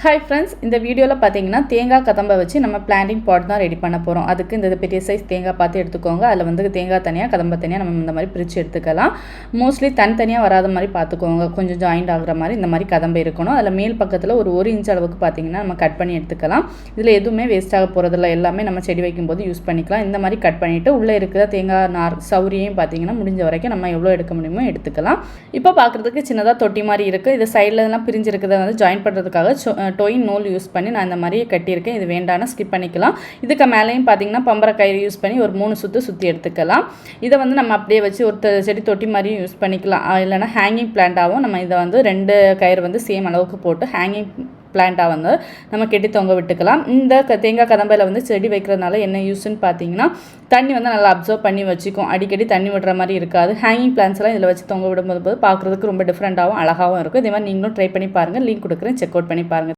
Hi friends, இந்த வீடியோவில் பார்த்தீங்கன்னா தேங்காய் கதம்பை வச்சு நம்ம பிளான்டிங் பாட் தான் ரெடி பண்ண போகிறோம். அதுக்கு இந்த பெரிய சைஸ் தேங்காய் பார்த்து எடுத்துக்கோங்க. அதில் வந்து தேங்காய் தனியாக கதம்பை தனியாக நம்ம இந்த மாதிரி பிரித்து எடுத்துக்கலாம். மோஸ்ட்லி தனித்தனியாக வராத மாதிரி பார்த்துக்கோங்க. கொஞ்சம் ஜாயிண்ட் ஆகுற மாதிரி இந்த மாதிரி கதம்பை இருக்கணும். அதில் மேல் பக்கத்தில் ஒரு இன்ச் அளவுக்கு பார்த்தீங்கன்னா நம்ம கட் பண்ணி எடுத்துக்கலாம். இதில் எதுவுமே வேஸ்ட்டாக போகிறதில்ல, எல்லாமே நம்ம செடி வைக்கும்போது யூஸ் பண்ணிக்கலாம். இந்த மாதிரி கட் பண்ணிவிட்டு உள்ளே இருக்கிற தேங்காய் நார் சௌரியும் பார்த்தீங்கன்னா முடிஞ்ச வரைக்கும் நம்ம எவ்வளோ எடுக்க முடியுமோ எடுத்துக்கலாம். இப்போ பார்க்குறதுக்கு சின்னதாக தொட்டி மாதிரி இருக்குது. இது சைட்லலாம் பிரிஞ்சு இருக்கிறத வந்து ஜாயின் பண்ணுறதுக்காக டொயின் நூல் யூஸ் பண்ணி நான் இந்த மாதிரி கட்டியிருக்கேன். இது வேண்டாம்னா ஸ்கிப் பண்ணிக்கலாம். இதுக்கு மேலேயும் பார்த்தீங்கன்னா பம்பரை கயிறு யூஸ் பண்ணி ஒரு 3 சுற்றி எடுத்துக்கலாம். இதை வந்து நம்ம அப்படியே வச்சு ஒரு செடி தொட்டி மாதிரியும் யூஸ் பண்ணிக்கலாம். இல்லைனா ஹேங்கிங் பிளான்ட்டாகவும் நம்ம இதை வந்து 2 கயிறு வந்து சேம் அளவுக்கு போட்டு ஹேங்கிங் பிளான்ட்டாக வந்து நம்ம கெட்டி தொங்க விட்டுக்கலாம். இந்த தேங்காய் கதம்பையில் வந்து செடி வைக்கிறதுனால என்ன யூஸ்ன்னு பார்த்தீங்கன்னா தண்ணி வந்து நல்லா அப்சர்வ் பண்ணி வச்சுக்கும். அடிக்கடி தண்ணி விடுற மாதிரி இருக்காது. ஹேங்கிங் பிளான்ஸ்லாம் இதில் வச்சு தொங்க விடும்போது பார்க்குறதுக்கு ரொம்ப டிஃப்ரெண்ட்டாகவும் அழகாகவும் இருக்கும். இதே மாதிரி நீங்களும் ட்ரை பண்ணி பாருங்கள். லிங்க் கொடுக்குறேன், செக் அவுட் பண்ணி பாருங்கள்.